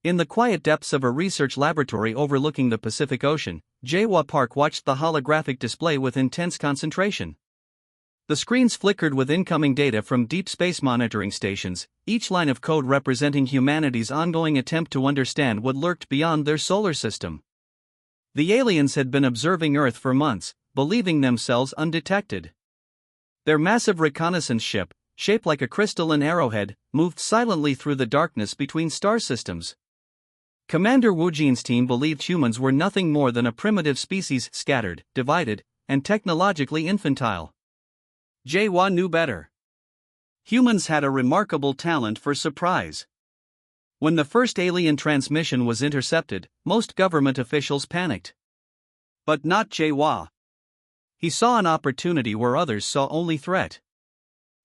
In the quiet depths of a research laboratory overlooking the Pacific Ocean, Jae-wha Park watched the holographic display with intense concentration. The screens flickered with incoming data from deep space monitoring stations, each line of code representing humanity's ongoing attempt to understand what lurked beyond their solar system. The aliens had been observing Earth for months, believing themselves undetected. Their massive reconnaissance ship, shaped like a crystalline arrowhead, moved silently through the darkness between star systems. Commander Wu Jin's team believed humans were nothing more than a primitive species, scattered, divided, and technologically infantile. Jae-wha knew better. Humans had a remarkable talent for surprise. When the first alien transmission was intercepted, most government officials panicked. But not Jae-wha. He saw an opportunity where others saw only threat.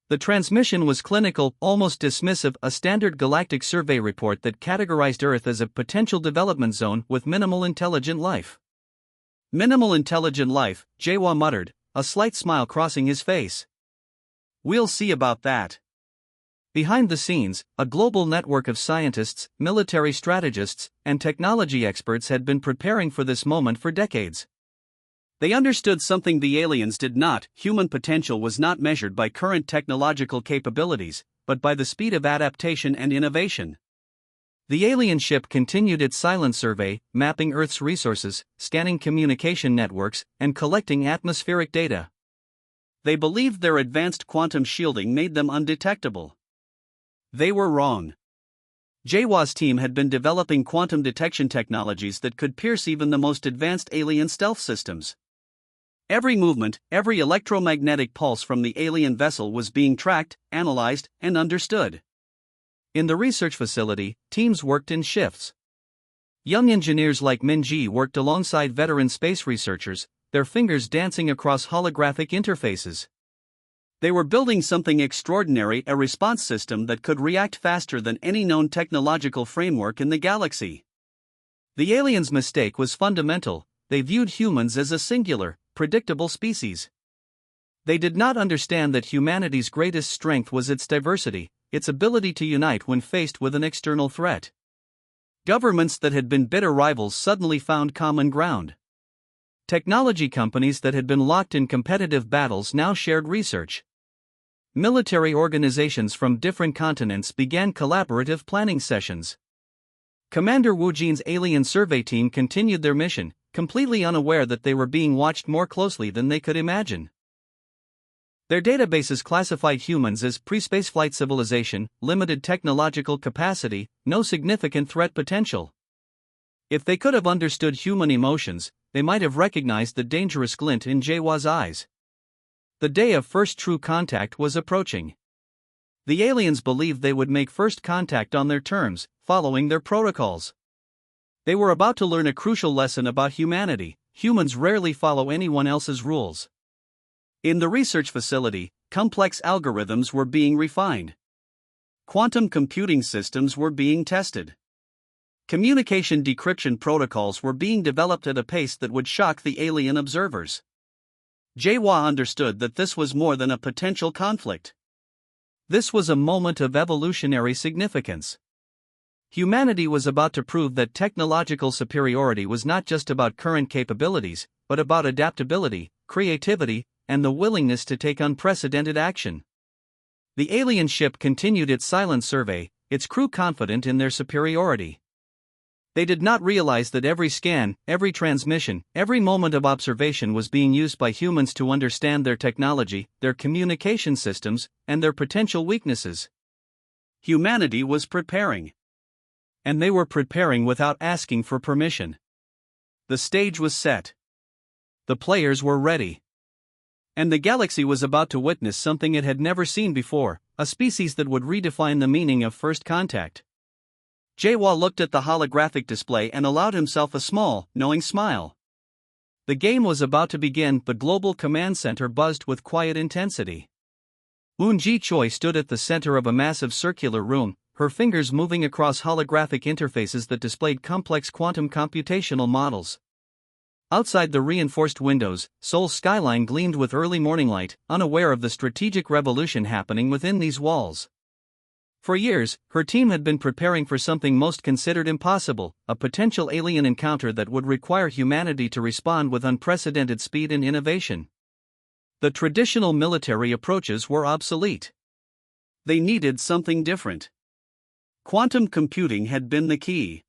The transmission was clinical, almost dismissive, a standard galactic survey report that categorized Earth as a potential development zone with minimal intelligent life. Minimal intelligent life, Jae-wha muttered, a slight smile crossing his face. We'll see about that. Behind the scenes, a global network of scientists, military strategists, and technology experts had been preparing for this moment for decades. They understood something the aliens did not. Human potential was not measured by current technological capabilities, but by the speed of adaptation and innovation. The alien ship continued its silent survey, mapping Earth's resources, scanning communication networks, and collecting atmospheric data. They believed their advanced quantum shielding made them undetectable. They were wrong. Jae-wha's team had been developing quantum detection technologies that could pierce even the most advanced alien stealth systems. Every movement, every electromagnetic pulse from the alien vessel was being tracked, analyzed, and understood. In the research facility, teams worked in shifts. Young engineers like Min-ji worked alongside veteran space researchers, their fingers dancing across holographic interfaces. They were building something extraordinary, a response system that could react faster than any known technological framework in the galaxy. The aliens' mistake was fundamental. They viewed humans as a singular, predictable species. They did not understand that humanity's greatest strength was its diversity, its ability to unite when faced with an external threat. Governments that had been bitter rivals suddenly found common ground. Technology companies that had been locked in competitive battles now shared research. Military organizations from different continents began collaborative planning sessions. Commander Wu Jin's alien survey team continued their mission, completely unaware that they were being watched more closely than they could imagine. Their databases classified humans as pre-spaceflight civilization, limited technological capacity, no significant threat potential. If they could have understood human emotions, they might have recognized the dangerous glint in Jae-wha's eyes. The day of first true contact was approaching. The aliens believed they would make first contact on their terms, following their protocols. They were about to learn a crucial lesson about humanity: humans rarely follow anyone else's rules. In the research facility, complex algorithms were being refined. Quantum computing systems were being tested. Communication decryption protocols were being developed at a pace that would shock the alien observers. Jae-wha understood that this was more than a potential conflict. This was a moment of evolutionary significance. Humanity was about to prove that technological superiority was not just about current capabilities, but about adaptability, creativity, and the willingness to take unprecedented action. The alien ship continued its silent survey, its crew confident in their superiority. They did not realize that every scan, every transmission, every moment of observation was being used by humans to understand their technology, their communication systems, and their potential weaknesses. Humanity was preparing. And they were preparing without asking for permission. The stage was set. The players were ready. And the galaxy was about to witness something it had never seen before, a species that would redefine the meaning of first contact. Jae-wha looked at the holographic display and allowed himself a small, knowing smile. The game was about to begin. The global command center buzzed with quiet intensity. Eun-ji Choi stood at the center of a massive circular room, her fingers moving across holographic interfaces that displayed complex quantum computational models. Outside the reinforced windows, Seoul's skyline gleamed with early morning light, unaware of the strategic revolution happening within these walls. For years, her team had been preparing for something most considered impossible, a potential alien encounter that would require humanity to respond with unprecedented speed and innovation. The traditional military approaches were obsolete. They needed something different. Quantum computing had been the key.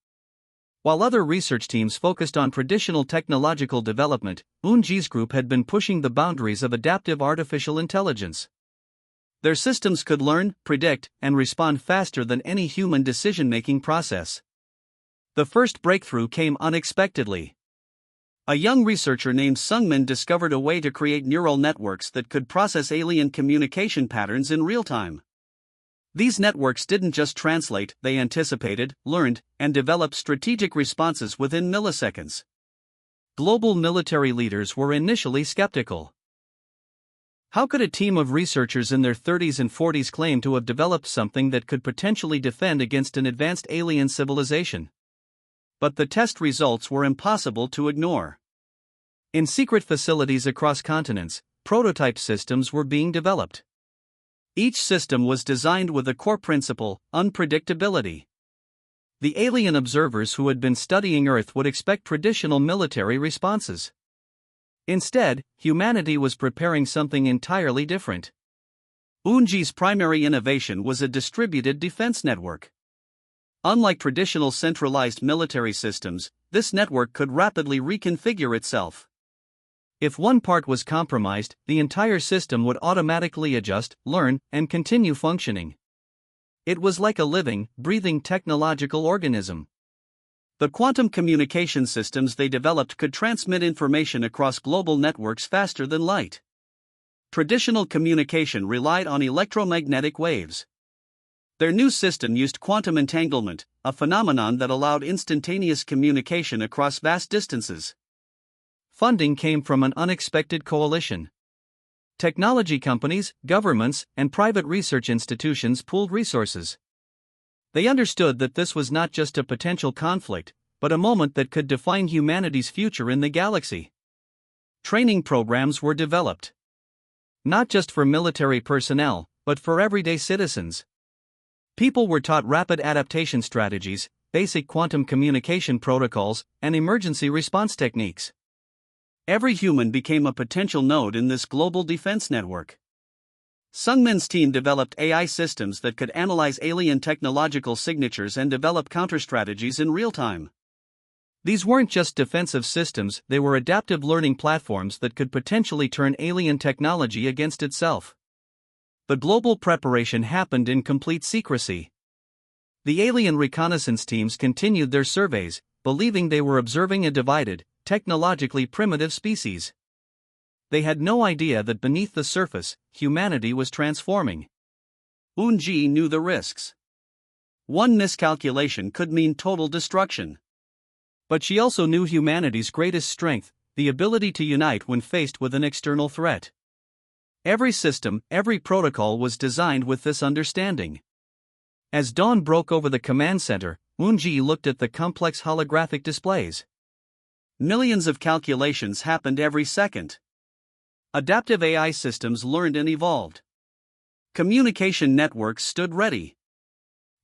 While other research teams focused on traditional technological development, Eun-ji's group had been pushing the boundaries of adaptive artificial intelligence. Their systems could learn, predict, and respond faster than any human decision-making process. The first breakthrough came unexpectedly. A young researcher named Sungmin discovered a way to create neural networks that could process alien communication patterns in real time. These networks didn't just translate, they anticipated, learned, and developed strategic responses within milliseconds. Global military leaders were initially skeptical. How could a team of researchers in their 30s and 40s claim to have developed something that could potentially defend against an advanced alien civilization? But the test results were impossible to ignore. In secret facilities across continents, prototype systems were being developed. Each system was designed with a core principle: unpredictability. The alien observers who had been studying Earth would expect traditional military responses. Instead, humanity was preparing something entirely different. Eun-ji's primary innovation was a distributed defense network. Unlike traditional centralized military systems, this network could rapidly reconfigure itself. If one part was compromised, the entire system would automatically adjust, learn, and continue functioning. It was like a living, breathing technological organism. The quantum communication systems they developed could transmit information across global networks faster than light. Traditional communication relied on electromagnetic waves. Their new system used quantum entanglement, a phenomenon that allowed instantaneous communication across vast distances. Funding came from an unexpected coalition. Technology companies, governments, and private research institutions pooled resources. They understood that this was not just a potential conflict, but a moment that could define humanity's future in the galaxy. Training programs were developed. Not just for military personnel, but for everyday citizens. People were taught rapid adaptation strategies, basic quantum communication protocols, and emergency response techniques. Every human became a potential node in this global defense network. Sungmin's team developed AI systems that could analyze alien technological signatures and develop counter-strategies in real time. These weren't just defensive systems, they were adaptive learning platforms that could potentially turn alien technology against itself. The global preparation happened in complete secrecy. The alien reconnaissance teams continued their surveys, believing they were observing a divided, technologically primitive species. They had no idea that beneath the surface, humanity was transforming. Eun-ji knew the risks. One miscalculation could mean total destruction. But she also knew humanity's greatest strength, the ability to unite when faced with an external threat. Every system, every protocol was designed with this understanding. As dawn broke over the command center, Eun-ji looked at the complex holographic displays. Millions of calculations happened every second. Adaptive AI systems learned and evolved. Communication networks stood ready.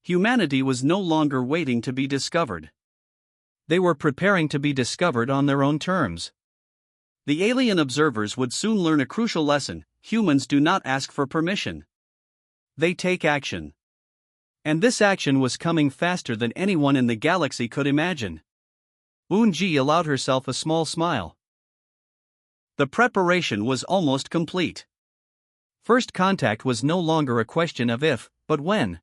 Humanity was no longer waiting to be discovered. They were preparing to be discovered on their own terms. The alien observers would soon learn a crucial lesson: humans do not ask for permission. They take action. And this action was coming faster than anyone in the galaxy could imagine. Eun-ji allowed herself a small smile. The preparation was almost complete. First contact was no longer a question of if, but when.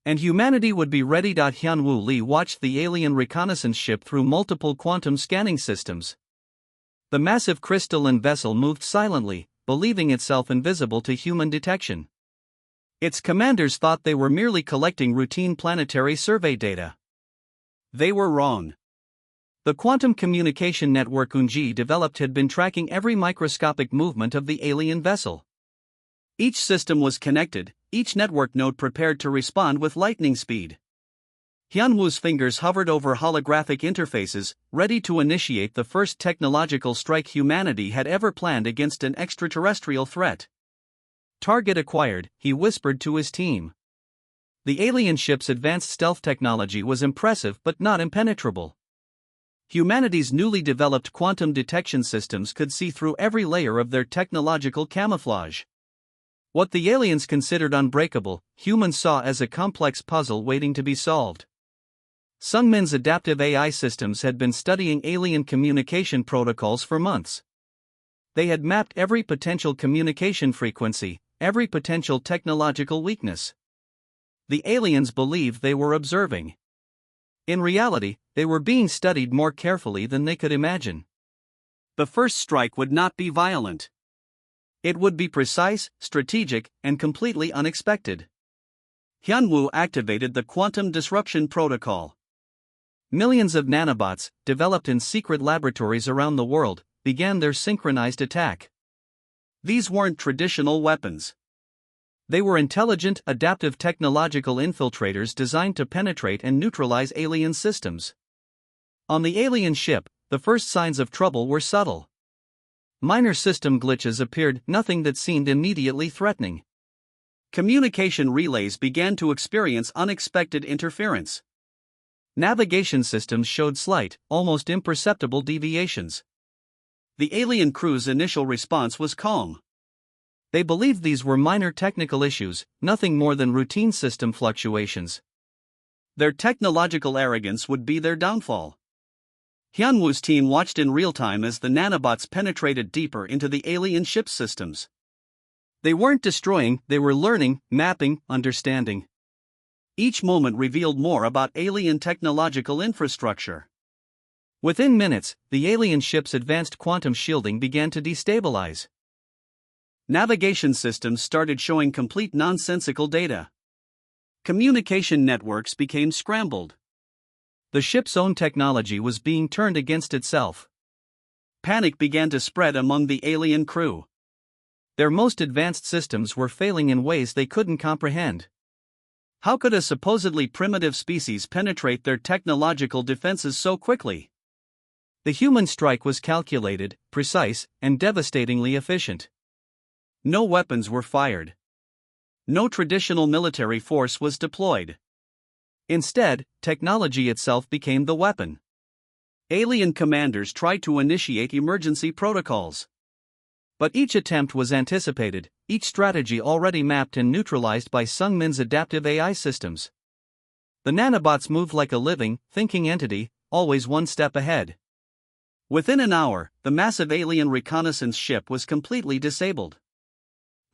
And humanity would be ready. Hyun-woo Lee watched the alien reconnaissance ship through multiple quantum scanning systems. The massive crystalline vessel moved silently, believing itself invisible to human detection. Its commanders thought they were merely collecting routine planetary survey data. They were wrong. The quantum communication network Eun-ji developed had been tracking every microscopic movement of the alien vessel. Each system was connected, each network node prepared to respond with lightning speed. Hyun-woo's fingers hovered over holographic interfaces, ready to initiate the first technological strike humanity had ever planned against an extraterrestrial threat. Target acquired, he whispered to his team. The alien ship's advanced stealth technology was impressive but not impenetrable. Humanity's newly developed quantum detection systems could see through every layer of their technological camouflage. What the aliens considered unbreakable, humans saw as a complex puzzle waiting to be solved. Sungmin's adaptive AI systems had been studying alien communication protocols for months. They had mapped every potential communication frequency, every potential technological weakness. The aliens believed they were observing. In reality, they were being studied more carefully than they could imagine. The first strike would not be violent. It would be precise, strategic, and completely unexpected. Hyunwoo activated the Quantum Disruption Protocol. Millions of nanobots, developed in secret laboratories around the world, began their synchronized attack. These weren't traditional weapons. They were intelligent, adaptive technological infiltrators designed to penetrate and neutralize alien systems. On the alien ship, the first signs of trouble were subtle. Minor system glitches appeared, nothing that seemed immediately threatening. Communication relays began to experience unexpected interference. Navigation systems showed slight, almost imperceptible deviations. The alien crew's initial response was calm. They believed these were minor technical issues, nothing more than routine system fluctuations. Their technological arrogance would be their downfall. Hyunwoo's team watched in real time as the nanobots penetrated deeper into the alien ship's systems. They weren't destroying, they were learning, mapping, understanding. Each moment revealed more about alien technological infrastructure. Within minutes, the alien ship's advanced quantum shielding began to destabilize. Navigation systems started showing complete nonsensical data. Communication networks became scrambled. The ship's own technology was being turned against itself. Panic began to spread among the alien crew. Their most advanced systems were failing in ways they couldn't comprehend. How could a supposedly primitive species penetrate their technological defenses so quickly? The human strike was calculated, precise, and devastatingly efficient. No weapons were fired. No traditional military force was deployed. Instead, technology itself became the weapon. Alien commanders tried to initiate emergency protocols. But each attempt was anticipated, each strategy already mapped and neutralized by Sungmin's adaptive AI systems. The nanobots moved like a living, thinking entity, always one step ahead. Within an hour, the massive alien reconnaissance ship was completely disabled.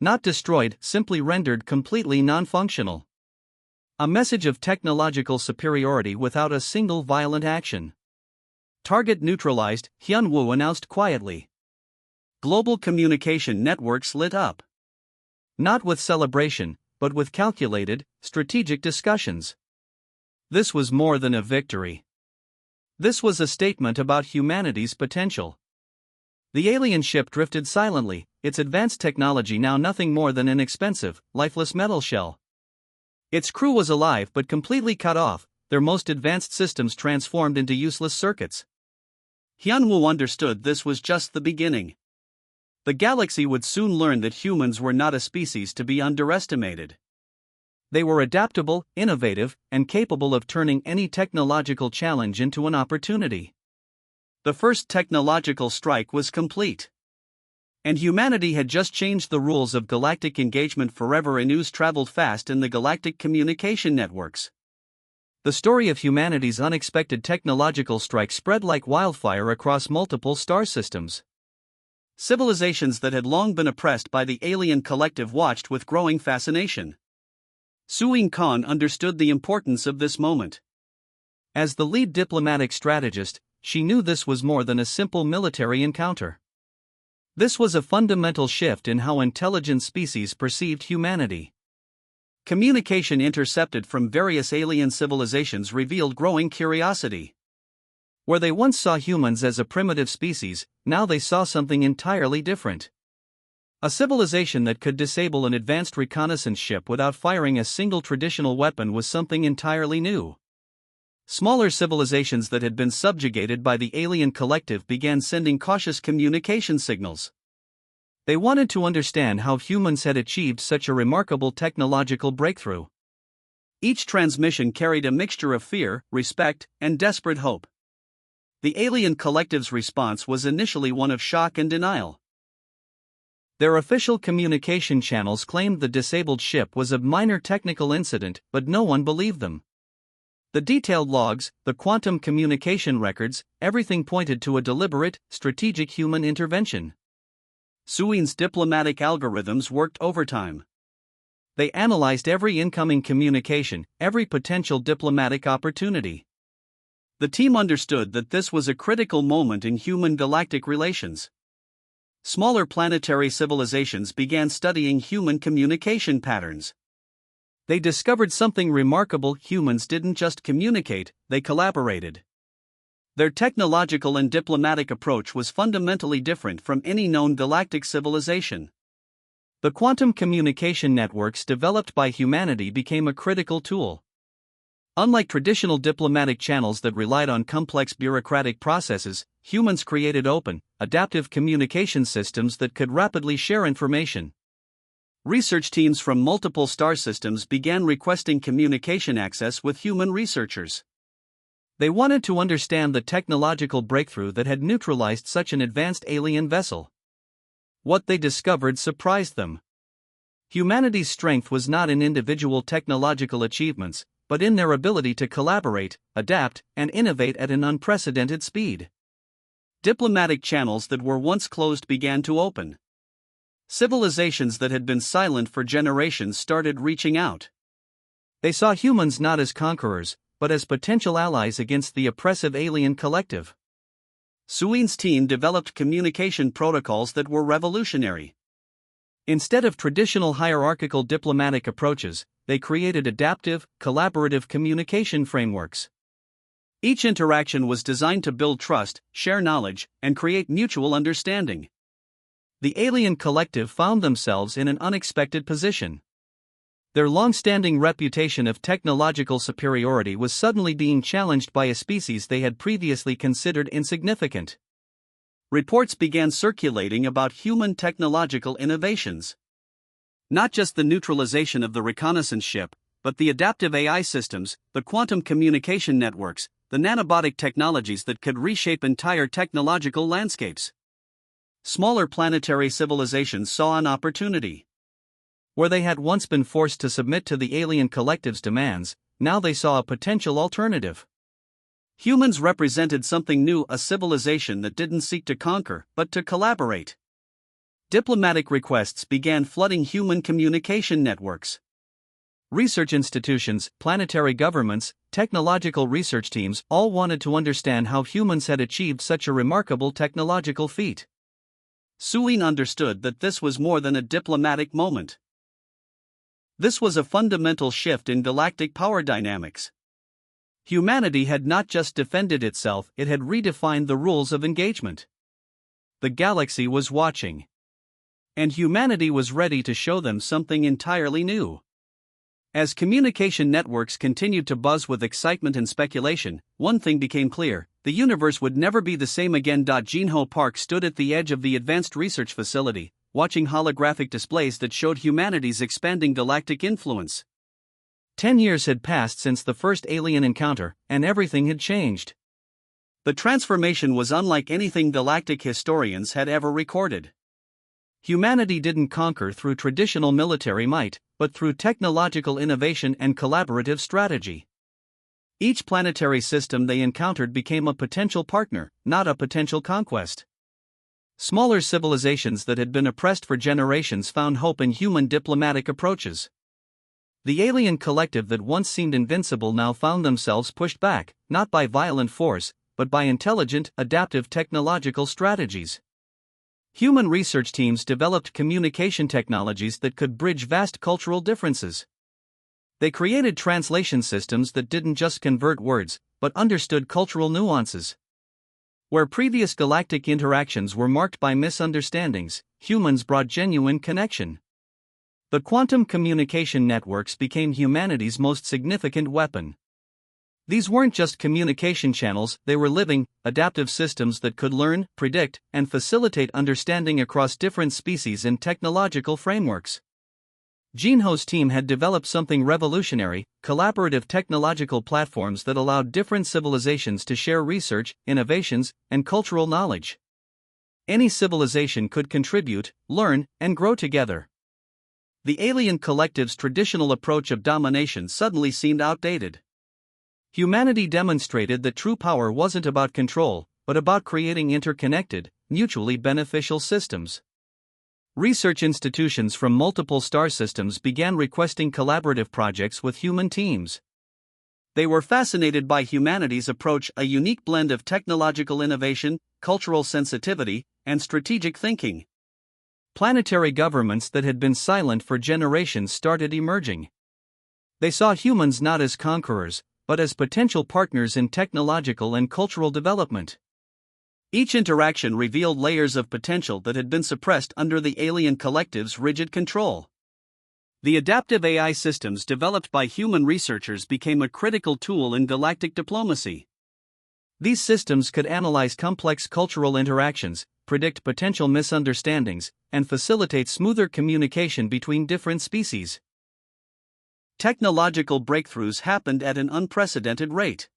Not destroyed, simply rendered completely non-functional. A message of technological superiority without a single violent action. Target neutralized, Hyunwoo announced quietly. Global communication networks lit up. Not with celebration, but with calculated, strategic discussions. This was more than a victory. This was a statement about humanity's potential. The alien ship drifted silently, its advanced technology now nothing more than an expensive, lifeless metal shell. Its crew was alive but completely cut off, their most advanced systems transformed into useless circuits. Hyunwoo understood this was just the beginning. The galaxy would soon learn that humans were not a species to be underestimated. They were adaptable, innovative, and capable of turning any technological challenge into an opportunity. The first technological strike was complete. And humanity had just changed the rules of galactic engagement forever, and news traveled fast in the galactic communication networks. The story of humanity's unexpected technological strike spread like wildfire across multiple star systems. Civilizations that had long been oppressed by the alien collective watched with growing fascination. Suing Khan understood the importance of this moment. As the lead diplomatic strategist, she knew this was more than a simple military encounter. This was a fundamental shift in how intelligent species perceived humanity. Communication intercepted from various alien civilizations revealed growing curiosity. Where they once saw humans as a primitive species, now they saw something entirely different. A civilization that could disable an advanced reconnaissance ship without firing a single traditional weapon was something entirely new. Smaller civilizations that had been subjugated by the alien collective began sending cautious communication signals. They wanted to understand how humans had achieved such a remarkable technological breakthrough. Each transmission carried a mixture of fear, respect, and desperate hope. The alien collective's response was initially one of shock and denial. Their official communication channels claimed the disabled ship was a minor technical incident, but no one believed them. The detailed logs, the quantum communication records, everything pointed to a deliberate, strategic human intervention. Suin's diplomatic algorithms worked overtime. They analyzed every incoming communication, every potential diplomatic opportunity. The team understood that this was a critical moment in human-galactic relations. Smaller planetary civilizations began studying human communication patterns. They discovered something remarkable: humans didn't just communicate, they collaborated. Their technological and diplomatic approach was fundamentally different from any known galactic civilization. The quantum communication networks developed by humanity became a critical tool. Unlike traditional diplomatic channels that relied on complex bureaucratic processes, humans created open, adaptive communication systems that could rapidly share information. Research teams from multiple star systems began requesting communication access with human researchers. They wanted to understand the technological breakthrough that had neutralized such an advanced alien vessel. What they discovered surprised them. Humanity's strength was not in individual technological achievements, but in their ability to collaborate, adapt, and innovate at an unprecedented speed. Diplomatic channels that were once closed began to open. Civilizations that had been silent for generations started reaching out. They saw humans not as conquerors, but as potential allies against the oppressive alien collective. Suin's team developed communication protocols that were revolutionary. Instead of traditional hierarchical diplomatic approaches, they created adaptive, collaborative communication frameworks. Each interaction was designed to build trust, share knowledge, and create mutual understanding. The alien collective found themselves in an unexpected position. Their long-standing reputation of technological superiority was suddenly being challenged by a species they had previously considered insignificant. Reports began circulating about human technological innovations. Not just the neutralization of the reconnaissance ship, but the adaptive AI systems, the quantum communication networks, the nanobotic technologies that could reshape entire technological landscapes. Smaller planetary civilizations saw an opportunity. Where they had once been forced to submit to the alien collective's demands, now they saw a potential alternative. Humans represented something new, a civilization that didn't seek to conquer, but to collaborate. Diplomatic requests began flooding human communication networks. Research institutions, planetary governments, technological research teams all wanted to understand how humans had achieved such a remarkable technological feat. Suin understood that this was more than a diplomatic moment. This was a fundamental shift in galactic power dynamics. Humanity had not just defended itself, it had redefined the rules of engagement. The galaxy was watching. And humanity was ready to show them something entirely new. As communication networks continued to buzz with excitement and speculation, one thing became clear: the universe would never be the same again. Jinho Park stood at the edge of the advanced research facility, watching holographic displays that showed humanity's expanding galactic influence. 10 years had passed since the first alien encounter, and everything had changed. The transformation was unlike anything galactic historians had ever recorded. Humanity didn't conquer through traditional military might, but through technological innovation and collaborative strategy. Each planetary system they encountered became a potential partner, not a potential conquest. Smaller civilizations that had been oppressed for generations found hope in human diplomatic approaches. The alien collective that once seemed invincible now found themselves pushed back, not by violent force, but by intelligent, adaptive technological strategies. Human research teams developed communication technologies that could bridge vast cultural differences. They created translation systems that didn't just convert words, but understood cultural nuances. Where previous galactic interactions were marked by misunderstandings, humans brought genuine connection. The quantum communication networks became humanity's most significant weapon. These weren't just communication channels, they were living, adaptive systems that could learn, predict, and facilitate understanding across different species and technological frameworks. Jinho's team had developed something revolutionary: collaborative technological platforms that allowed different civilizations to share research, innovations, and cultural knowledge. Any civilization could contribute, learn, and grow together. The alien collective's traditional approach of domination suddenly seemed outdated. Humanity demonstrated that true power wasn't about control, but about creating interconnected, mutually beneficial systems. Research institutions from multiple star systems began requesting collaborative projects with human teams. They were fascinated by humanity's approach, a unique blend of technological innovation, cultural sensitivity, and strategic thinking. Planetary governments that had been silent for generations started emerging. They saw humans not as conquerors, but as potential partners in technological and cultural development. Each interaction revealed layers of potential that had been suppressed under the alien collective's rigid control. The adaptive AI systems developed by human researchers became a critical tool in galactic diplomacy. These systems could analyze complex cultural interactions, predict potential misunderstandings, and facilitate smoother communication between different species. Technological breakthroughs happened at an unprecedented rate.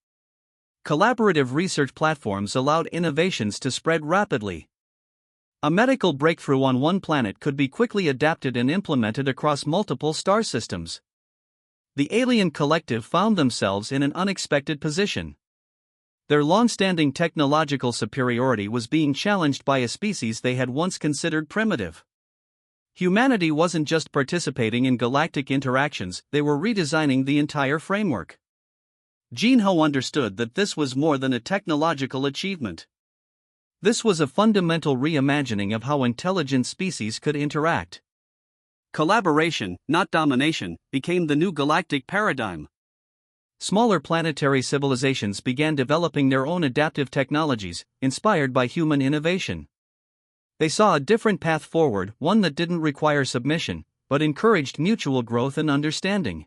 Collaborative research platforms allowed innovations to spread rapidly. A medical breakthrough on one planet could be quickly adapted and implemented across multiple star systems. The alien collective found themselves in an unexpected position. Their long-standing technological superiority was being challenged by a species they had once considered primitive. Humanity wasn't just participating in galactic interactions, they were redesigning the entire framework. Jinho understood that this was more than a technological achievement. This was a fundamental reimagining of how intelligent species could interact. Collaboration, not domination, became the new galactic paradigm. Smaller planetary civilizations began developing their own adaptive technologies, inspired by human innovation. They saw a different path forward, one that didn't require submission, but encouraged mutual growth and understanding.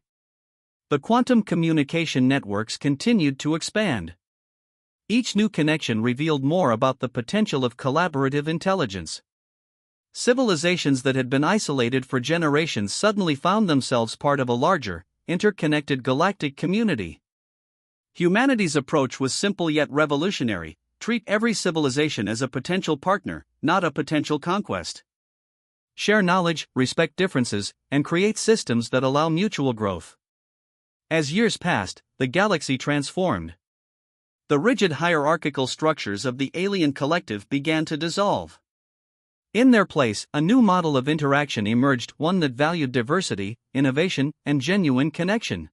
The quantum communication networks continued to expand. Each new connection revealed more about the potential of collaborative intelligence. Civilizations that had been isolated for generations suddenly found themselves part of a larger, interconnected galactic community. Humanity's approach was simple yet revolutionary: treat every civilization as a potential partner, not a potential conquest. Share knowledge, respect differences, and create systems that allow mutual growth. As years passed, the galaxy transformed. The rigid hierarchical structures of the alien collective began to dissolve. In their place, a new model of interaction emerged, one that valued diversity, innovation, and genuine connection.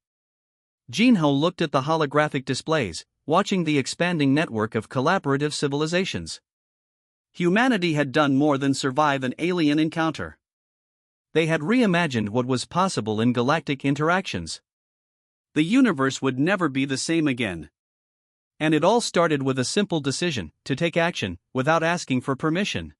Jinho looked at the holographic displays, watching the expanding network of collaborative civilizations. Humanity had done more than survive an alien encounter. They had reimagined what was possible in galactic interactions. The universe would never be the same again. And it all started with a simple decision: to take action, without asking for permission.